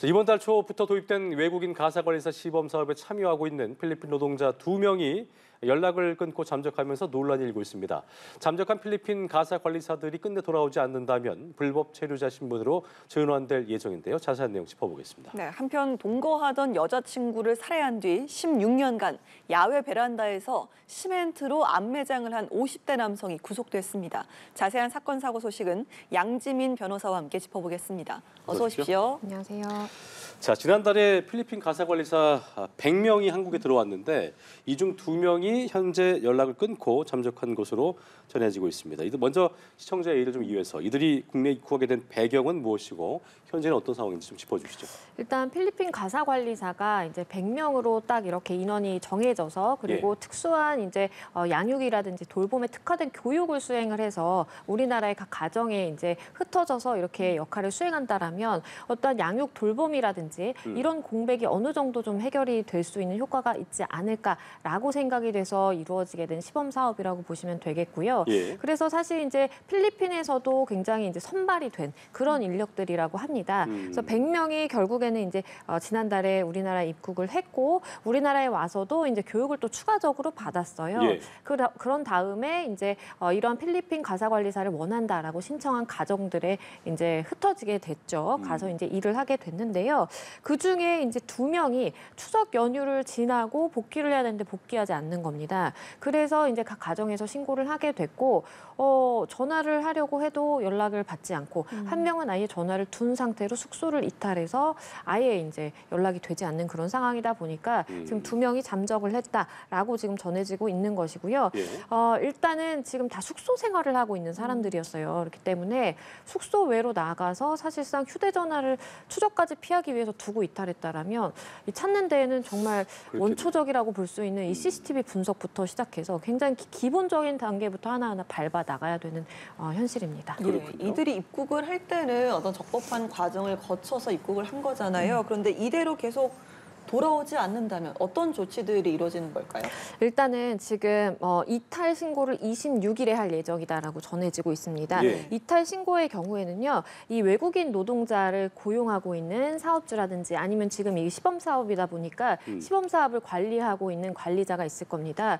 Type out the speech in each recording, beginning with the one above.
이번 달 초부터 도입된 외국인 가사관리사 시범 사업에 참여하고 있는 필리핀 노동자 2명이 연락을 끊고 잠적하면서 논란이 일고 있습니다. 잠적한 필리핀 가사관리사들이 끝내 돌아오지 않는다면 불법 체류자 신분으로 전환될 예정인데요. 자세한 내용 짚어보겠습니다. 네, 한편 동거하던 여자친구를 살해한 뒤 16년간 야외 베란다에서 시멘트로 암매장을 한 50대 남성이 구속됐습니다. 자세한 사건 사고 소식은 양지민 변호사와 함께 짚어보겠습니다. 어서 오십시오. 안녕하세요. 자, 지난달에 필리핀 가사관리사 100명이 한국에 들어왔는데 이 중 2명이 현재 연락을 끊고 잠적한 것으로 전해지고 있습니다. 먼저 시청자의 예의를 좀 이해해서 이들이 국내에 입국하게 된 배경은 무엇이고 현재는 어떤 상황인지 좀 짚어주시죠. 일단 필리핀 가사관리사가 이제 100명으로 딱 이렇게 인원이 정해져서 그리고 특수한 이제 양육이라든지 돌봄에 특화된 교육을 수행을 해서 우리나라의 각 가정에 이제 흩어져서 이렇게 역할을 수행한다라면 어떤 양육 돌봄이라든지 이런 공백이 어느 정도 좀 해결이 될 수 있는 효과가 있지 않을까라고 생각이 돼서 이루어지게 된 시범 사업이라고 보시면 되겠고요. 그래서 사실 이제 필리핀에서도 굉장히 이제 선발이 된 그런 인력들이라고 합니다. 그래서 100명이 결국에는 이제 지난달에 우리나라에 입국을 했고 우리나라에 와서도 이제 교육을 또 추가적으로 받았어요. 그런 다음에 이제 이런 필리핀 가사관리사를 원한다라고 신청한 가정들에 이제 흩어지게 됐죠. 가서 이제 일을 하게 됐는데요. 그 중에 이제 2명이 추석 연휴를 지나고 복귀를 해야 되는데 복귀하지 않는 겁니다. 그래서 이제 각 가정에서 신고를 하게 됐고 전화를 하려고 해도 연락을 받지 않고 한 명은 아예 전화를 둔 상태로 숙소를 이탈해서 아예 이제 연락이 되지 않는 그런 상황이다 보니까 지금 2명이 잠적을 했다라고 지금 전해지고 있는 것이고요. 일단은 지금 다 숙소 생활을 하고 있는 사람들이었어요. 그렇기 때문에 숙소 외로 나가서 사실상 휴대전화를 추적까지 피하기 위해서 두고 이탈했다라면 이 찾는 데에는 정말 원초적이라고 볼 수 있는 이 CCTV 분석부터 시작해서 굉장히 기본적인 단계부터 하나하나 밟아 나가야 되는 현실입니다. 이들이 입국을 할 때는 어떤 적법한 과정을 거쳐서 입국을 한 거잖아요. 그런데 이대로 계속 돌아오지 않는다면 어떤 조치들이 이루어지는 걸까요? 일단은 지금 이탈 신고를 26일에 할 예정이다라고 전해지고 있습니다. 이탈 신고의 경우에는요, 이 외국인 노동자를 고용하고 있는 사업주라든지 아니면 지금 이 시범 사업이다 보니까 시범 사업을 관리하고 있는 관리자가 있을 겁니다.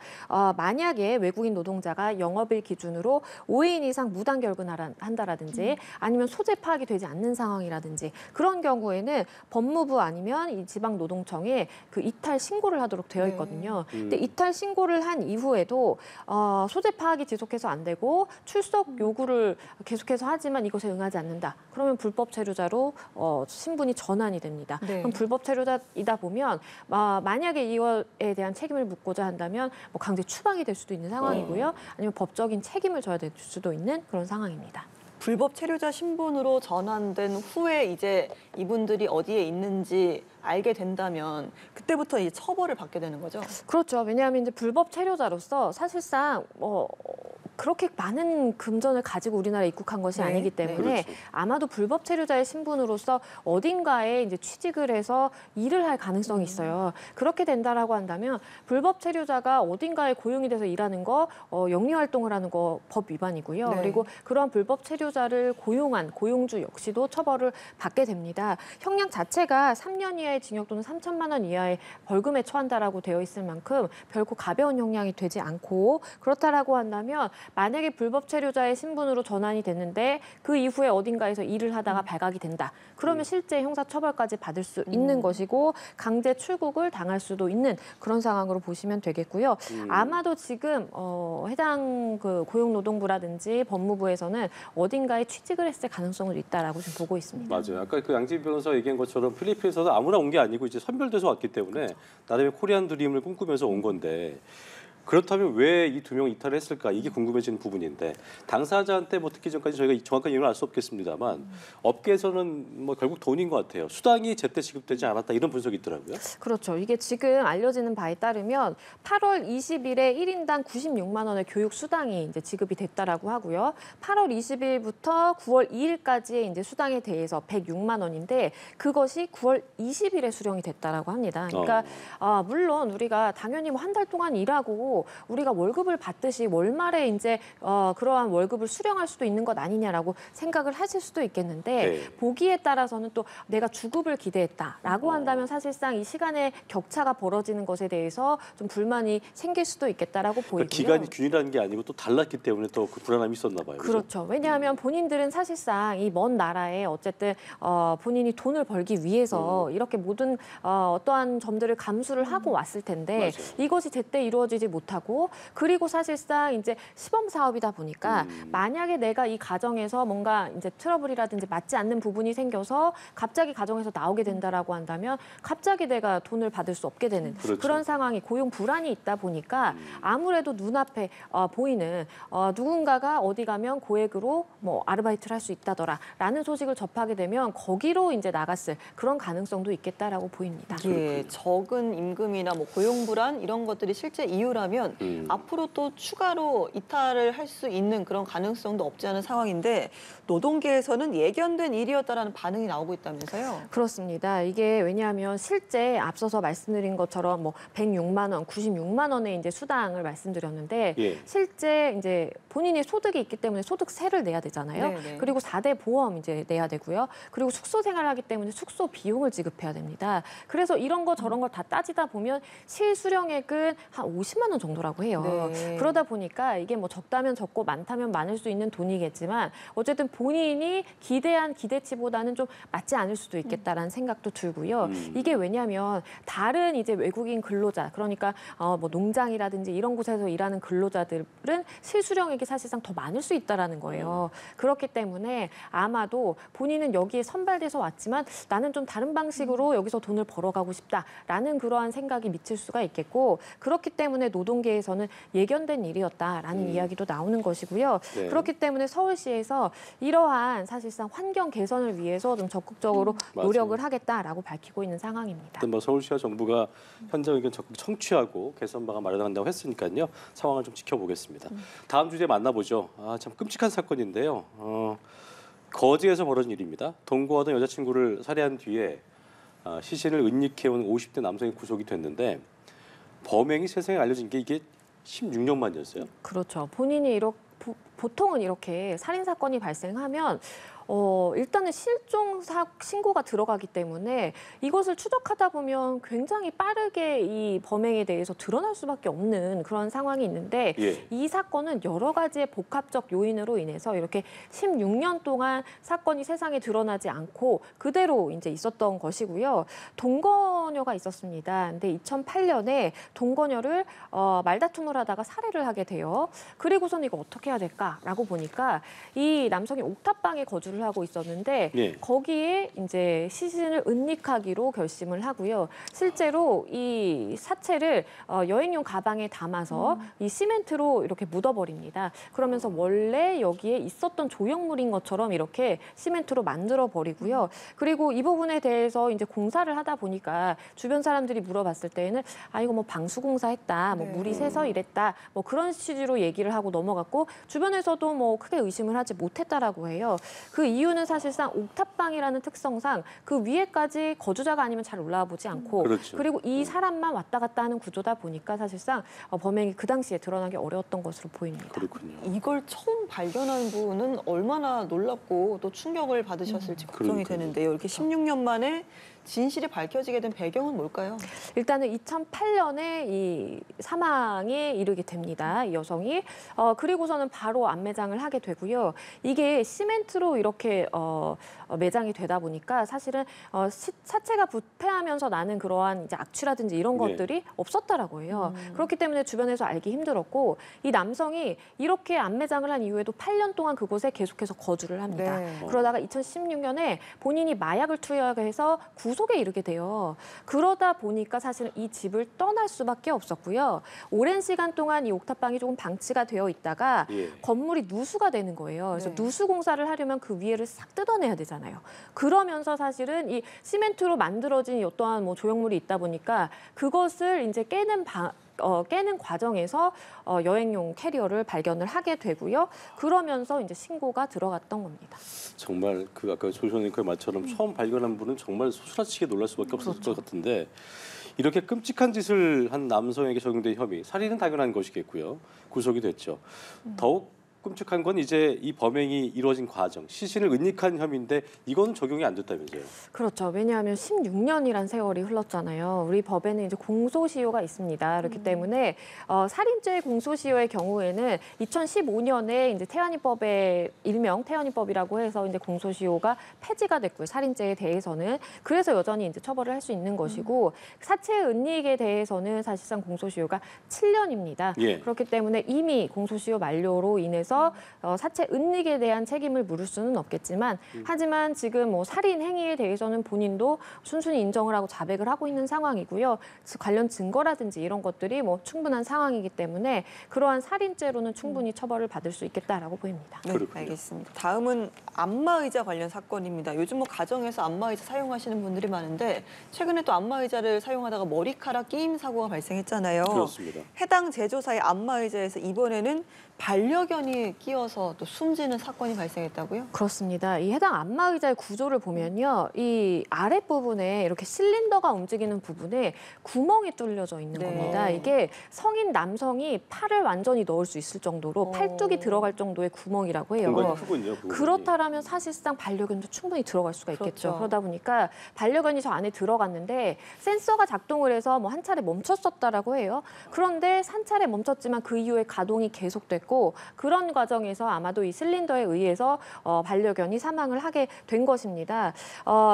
만약에 외국인 노동자가 영업일 기준으로 5인 이상 무단 결근한다라든지 아니면 소재 파악이 되지 않는 상황이라든지 그런 경우에는 법무부 아니면 이 지방노동청 그 이탈 신고를 하도록 되어 있거든요. 근데 이탈 신고를 한 이후에도 소재 파악이 지속해서 안 되고 출석 요구를 계속해서 하지만 이것에 응하지 않는다. 그러면 불법 체류자로 신분이 전환이 됩니다. 그럼 불법 체류자이다 보면 만약에 이거에 대한 책임을 묻고자 한다면 뭐 강제 추방이 될 수도 있는 상황이고요. 아니면 법적인 책임을 져야 될 수도 있는 그런 상황입니다. 불법 체류자 신분으로 전환된 후에 이제 이분들이 어디에 있는지 알게 된다면 그때부터 이제 처벌을 받게 되는 거죠? 그렇죠. 왜냐하면 이제 불법 체류자로서 사실상 그렇게 많은 금전을 가지고 우리나라에 입국한 것이 아니기 때문에 아마도 불법 체류자의 신분으로서 어딘가에 이제 취직을 해서 일을 할 가능성이 있어요. 그렇게 된다라고 한다면 불법 체류자가 어딘가에 고용이 돼서 일하는 거, 영리 활동을 하는 거 법 위반이고요. 그리고 그런 불법 체류자를 고용한 고용주 역시도 처벌을 받게 됩니다. 형량 자체가 3년 이하의 징역 또는 3천만 원 이하의 벌금에 처한다라고 되어 있을 만큼 결코 가벼운 형량이 되지 않고 그렇다라고 한다면 만약에 불법 체류자의 신분으로 전환이 됐는데 그 이후에 어딘가에서 일을 하다가 발각이 된다. 그러면 실제 형사처벌까지 받을 수 있는 것이고 강제 출국을 당할 수도 있는 그런 상황으로 보시면 되겠고요. 아마도 지금 해당 그 고용노동부라든지 법무부에서는 어딘가에 취직을 했을 가능성도 있다라고 지금 보고 있습니다. 맞아요. 아까 그 양지민 변호사 얘기한 것처럼 필리핀에서도 아무나 온 게 아니고 이제 선별돼서 왔기 때문에 나름의 코리안 드림을 꿈꾸면서 온 건데 그렇다면 왜 이 2명 이탈을 했을까? 이게 궁금해지는 부분인데 당사자한테 뭐 듣기 전까지 저희가 정확한 이유는 알 수 없겠습니다만 업계에서는 뭐 결국 돈인 것 같아요. 수당이 제때 지급되지 않았다 이런 분석이 있더라고요. 그렇죠. 이게 지금 알려지는 바에 따르면 8월 20일에 1인당 96만 원의 교육 수당이 이제 지급이 됐다라고 하고요. 8월 20일부터 9월 2일까지의 이제 수당에 대해서 106만 원인데 그것이 9월 20일에 수령이 됐다라고 합니다. 그러니까 물론 우리가 당연히 뭐 한 달 동안 일하고 아니고 우리가 월급을 받듯이 월말에 이제 그러한 월급을 수령할 수도 있는 것 아니냐라고 생각을 하실 수도 있겠는데 네. 보기에 따라서는 또 내가 주급을 기대했다라고 한다면 사실상 이 시간에 격차가 벌어지는 것에 대해서 좀 불만이 생길 수도 있겠다라고 보이고요. 그러니까 기간이 균일한 게 아니고 또 달랐기 때문에 또 그 불안함이 있었나 봐요. 그죠? 그렇죠. 왜냐하면 본인들은 사실상 이 먼 나라에 어쨌든 본인이 돈을 벌기 위해서 이렇게 모든 어떠한 점들을 감수를 하고 왔을 텐데 맞아요. 이것이 제때 이루어지지 못하고 그리고 사실상 이제 시범 사업이다 보니까 만약에 내가 이 가정에서 뭔가 이제 트러블이라든지 맞지 않는 부분이 생겨서 갑자기 가정에서 나오게 된다라고 한다면 갑자기 내가 돈을 받을 수 없게 되는 그렇죠. 그런 상황이 고용 불안이 있다 보니까 아무래도 눈앞에 보이는 누군가가 어디 가면 고액으로 뭐 아르바이트를 할 수 있다더라라는 소식을 접하게 되면 거기로 이제 나갔을 그런 가능성도 있겠다라고 보입니다. 예, 적은 임금이나 뭐 고용 불안 이런 것들이 실제 이유라면 앞으로 또 추가로 이탈을 할 수 있는 그런 가능성도 없지 않은 상황인데 노동계에서는 예견된 일이었다라는 반응이 나오고 있다면서요? 그렇습니다. 이게 왜냐하면 실제 앞서서 말씀드린 것처럼 뭐 106만 원, 96만 원의 이제 수당을 말씀드렸는데 예. 실제 이제 본인이 소득이 있기 때문에 소득세를 내야 되잖아요. 네네. 그리고 4대 보험 이제 내야 되고요. 그리고 숙소 생활하기 때문에 숙소 비용을 지급해야 됩니다. 그래서 이런 거 저런 걸 다 따지다 보면 실수령액은 한 50만 원 정도라고 해요. 네. 그러다 보니까 이게 뭐 적다면 적고 많다면 많을 수 있는 돈이겠지만 어쨌든 본인이 기대한 기대치보다는 좀 맞지 않을 수도 있겠다라는 생각도 들고요. 이게 왜냐하면 다른 이제 외국인 근로자 그러니까 뭐 농장이라든지 이런 곳에서 일하는 근로자들은 실수령액이 사실상 더 많을 수 있다라는 거예요. 그렇기 때문에 아마도 본인은 여기에 선발돼서 왔지만 나는 좀 다른 방식으로 여기서 돈을 벌어가고 싶다라는 그러한 생각이 미칠 수가 있겠고 그렇기 때문에 노동계에서는 예견된 일이었다라는 이야기도 나오는 것이고요. 네. 그렇기 때문에 서울시에서 이러한 사실상 환경 개선을 위해서 좀 적극적으로 노력을 맞아요. 하겠다라고 밝히고 있는 상황입니다. 어떤 뭐 서울시와 정부가 현장 의견 적극 청취하고 개선 방안 마련한다고 했으니까요. 상황을 좀 지켜보겠습니다. 다음 주제에 만나보죠. 참 끔찍한 사건인데요. 거제에서 벌어진 일입니다. 동거하던 여자친구를 살해한 뒤에 시신을 은닉해온 50대 남성이 구속이 됐는데 범행이 세상에 알려진 게 이게 16년 만이었어요. 그렇죠. 본인이 보통은 이렇게 살인 사건이 발생하면 일단은 실종 신고가 들어가기 때문에 이것을 추적하다 보면 굉장히 빠르게 이 범행에 대해서 드러날 수밖에 없는 그런 상황이 있는데 예. 이 사건은 여러 가지의 복합적 요인으로 인해서 이렇게 16년 동안 사건이 세상에 드러나지 않고 그대로 이제 있었던 것이고요. 동거녀가 있었습니다. 근데 2008년에 동거녀를 말다툼을 하다가 살해를 하게 돼요. 그리고선 이거 어떻게 해야 될까라고 보니까 이 남성이 옥탑방에 거주를 하고 있었는데 예. 거기에 이제 시신을 은닉하기로 결심을 하고요. 실제로 이 사체를 여행용 가방에 담아서 이 시멘트로 이렇게 묻어버립니다. 그러면서 원래 여기에 있었던 조형물인 것처럼 이렇게 시멘트로 만들어 버리고요. 그리고 이 부분에 대해서 이제 공사를 하다 보니까 주변 사람들이 물어봤을 때에는 이거 뭐 방수공사했다, 뭐 네. 물이 새서 이랬다, 뭐 그런 취지로 얘기를 하고 넘어갔고 주변에서도 뭐 크게 의심을 하지 못했다라고 해요. 그 이유는 사실상 옥탑방이라는 특성상 그 위에까지 거주자가 아니면 잘 올라와 보지 않고 그렇죠. 그리고 이 사람만 왔다 갔다 하는 구조다 보니까 사실상 범행이 그 당시에 드러나기 어려웠던 것으로 보입니다. 그렇군요. 이걸 처음 발견한 분은 얼마나 놀랍고 또 충격을 받으셨을지 걱정이 그러니까요. 되는데요. 이렇게 16년 만에 진실이 밝혀지게 된 배경은 뭘까요? 일단은 2008년에 이 사망에 이르게 됩니다. 이 여성이. 그리고서는 바로 안매장을 하게 되고요. 이게 시멘트로 이렇게 매장이 되다 보니까 사실은 사체가 부패하면서 나는 그러한 이제 악취라든지 이런 네. 것들이 없었다라고 해요. 그렇기 때문에 주변에서 알기 힘들었고 이 남성이 이렇게 안매장을 한 이후에도 8년 동안 그곳에 계속해서 거주를 합니다. 네. 그러다가 2016년에 본인이 마약을 투여해서 구속에 이르게 돼요. 그러다 보니까 사실은 이 집을 떠날 수밖에 없었고요. 오랜 시간 동안 이 옥탑방이 조금 방치가 되어 있다가 예. 건물이 누수가 되는 거예요. 그래서 네. 누수 공사를 하려면 그 위에를 싹 뜯어내야 되잖아요. 그러면서 사실은 이 시멘트로 만들어진 어떠한 뭐 조형물이 있다 보니까 그것을 이제 깨는 깨는 과정에서 여행용 캐리어를 발견을 하게 되고요. 그러면서 이제 신고가 들어갔던 겁니다. 정말 그 아까 조선앵커의 말처럼 처음 발견한 분은 정말 소스라치게 놀랄 수밖에 없었을 것 같은데 이렇게 끔찍한 짓을 한 남성에게 적용된 혐의, 살인은 당연한 것이겠고요. 구속이 됐죠. 더욱 끔찍한 건 이제 이 범행이 이루어진 과정, 시신을 은닉한 혐의인데 이건 적용이 안 됐다면서요. 그렇죠. 왜냐하면 16년이란 세월이 흘렀잖아요. 우리 법에는 이제 공소시효가 있습니다. 그렇기 때문에 살인죄 공소시효의 경우에는 2015년에 이제 태완이법의 일명 태완이법이라고 해서 이제 공소시효가 폐지가 됐고요. 살인죄에 대해서는 그래서 여전히 이제 처벌을 할 수 있는 것이고 사체 은닉에 대해서는 사실상 공소시효가 7년입니다. 예. 그렇기 때문에 이미 공소시효 만료로 인해서 사체 은닉에 대한 책임을 물을 수는 없겠지만 하지만 지금 뭐 살인 행위에 대해서는 본인도 순순히 인정을 하고 자백을 하고 있는 상황이고요. 관련 증거라든지 이런 것들이 뭐 충분한 상황이기 때문에 그러한 살인죄로는 충분히 처벌을 받을 수 있겠다라고 보입니다. 네, 그렇군요. 알겠습니다. 다음은 안마의자 관련 사건입니다. 요즘 뭐 가정에서 안마의자 사용하시는 분들이 많은데 최근에 또 안마의자를 사용하다가 머리카락 끼임 사고가 발생했잖아요. 그렇습니다. 해당 제조사의 안마의자에서 이번에는 반려견이 끼어서 또 숨지는 사건이 발생했다고요? 그렇습니다. 이 해당 안마의자의 구조를 보면요. 이 아랫부분에 이렇게 실린더가 움직이는 부분에 구멍이 뚫려져 있는 네. 겁니다. 이게 성인 남성이 팔을 완전히 넣을 수 있을 정도로 팔뚝이 들어갈 정도의 구멍이라고 해요. 공간이 크군요. 그 부분이. 그렇다면 사실상 반려견도 충분히 들어갈 수가 있겠죠. 그렇죠. 그러다 보니까 반려견이 저 안에 들어갔는데 센서가 작동을 해서 뭐 한 차례 멈췄었다라고 해요. 그런데 한 차례 멈췄지만 그 이후에 가동이 계속됐고 그런 과정에서 아마도 이 실린더에 의해서 반려견이 사망을 하게 된 것입니다.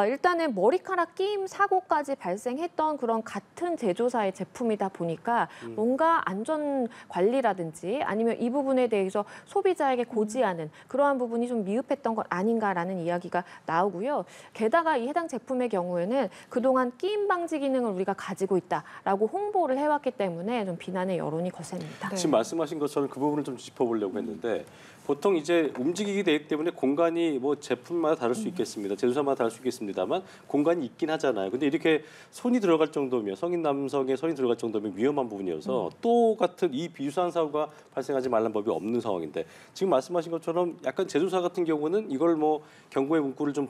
일단은 머리카락 끼임 사고까지 발생했던 그런 같은 제조사의 제품이다 보니까 뭔가 안전 관리라든지 아니면 이 부분에 대해서 소비자에게 고지하는 그러한 부분이 좀 미흡했던 것 아닌가라는 이야기가 나오고요. 게다가 이 해당 제품의 경우에는 그동안 끼임 방지 기능을 우리가 가지고 있다라고 홍보를 해왔기 때문에 좀 비난의 여론이 거셉니다. 네. 지금 말씀하신 것처럼 그 부분을 좀 짚어보려고 했는데 보통 이제 움직이게 되기 때문에 공간이 뭐 제품마다 다를 수 있겠습니다. 제조사마다 다를 수 있겠습니다만 공간이 있긴 하잖아요. 근데 이렇게 손이 들어갈 정도면 성인 남성의 손이 들어갈 정도면 위험한 부분이어서 또 같은 이 비유사한 사고가 발생하지 말라는 법이 없는 상황인데 지금 말씀하신 것처럼 약간 제조사 같은 경우는 이걸 뭐 경고의 문구를 좀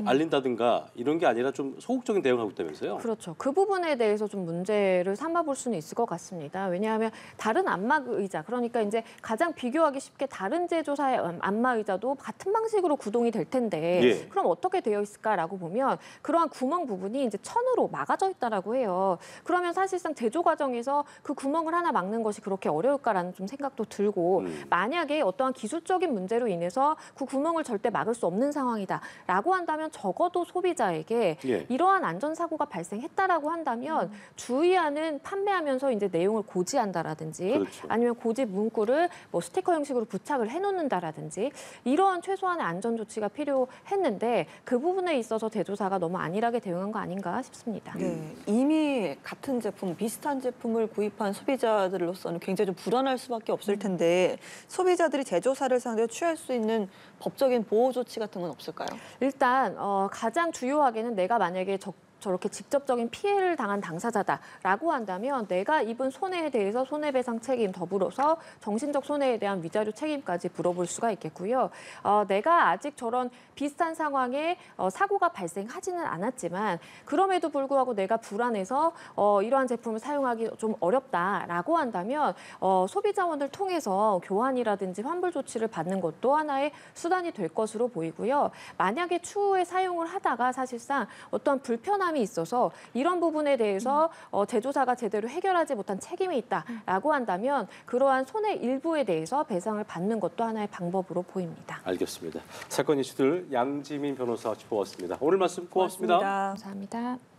알린다든가 이런 게 아니라 좀 소극적인 대응을 하고 있다면서요? 그렇죠. 그 부분에 대해서 좀 문제를 삼아볼 수는 있을 것 같습니다. 왜냐하면 다른 안마의자, 그러니까 이제 가장 비교하기 쉽게 다른 제조사의 안마의자도 같은 방식으로 구동이 될 텐데 예. 그럼 어떻게 되어 있을까라고 보면 그러한 구멍 부분이 이제 천으로 막아져 있다라고 해요. 그러면 사실상 제조 과정에서 그 구멍을 하나 막는 것이 그렇게 어려울까라는 좀 생각도 들고 만약에 어떠한 기술적인 문제로 인해서 그 구멍을 절대 막을 수 없는 상황이다라고 한다면 적어도 소비자에게 예. 이러한 안전사고가 발생했다라고 한다면 주의하는 판매하면서 이제 내용을 고지한다라든지 그렇죠. 아니면 고지 문구를 뭐 스티커 형식으로 부착을 해놓는다라든지 이러한 최소한의 안전 조치가 필요했는데 그 부분에 있어서 제조사가 너무 안일하게 대응한 거 아닌가 싶습니다. 네, 이미 같은 제품, 비슷한 제품을 구입한 소비자들로서는 굉장히 좀 불안할 수밖에 없을 텐데 소비자들이 제조사를 상대로 취할 수 있는 법적인 보호 조치 같은 건 없을까요? 일단 가장 주요하게는 내가 만약에 저렇게 직접적인 피해를 당한 당사자다라고 한다면 내가 입은 손해에 대해서 손해배상 책임 더불어서 정신적 손해에 대한 위자료 책임까지 물어볼 수가 있겠고요. 내가 아직 저런 비슷한 상황에 사고가 발생하지는 않았지만 그럼에도 불구하고 내가 불안해서 이러한 제품을 사용하기 좀 어렵다라고 한다면 소비자원을 통해서 교환이라든지 환불 조치를 받는 것도 하나의 수단이 될 것으로 보이고요. 만약에 추후에 사용을 하다가 사실상 어떠한 불편함이 있어서 이런 부분에 대해서 제조사가 제대로 해결하지 못한 책임이 있다라고 한다면 그러한 손해 일부에 대해서 배상을 받는 것도 하나의 방법으로 보입니다. 알겠습니다. 사건 이슈들 양지민 변호사와 짚어봤습니다. 오늘 말씀 고맙습니다. 고맙습니다. 감사합니다.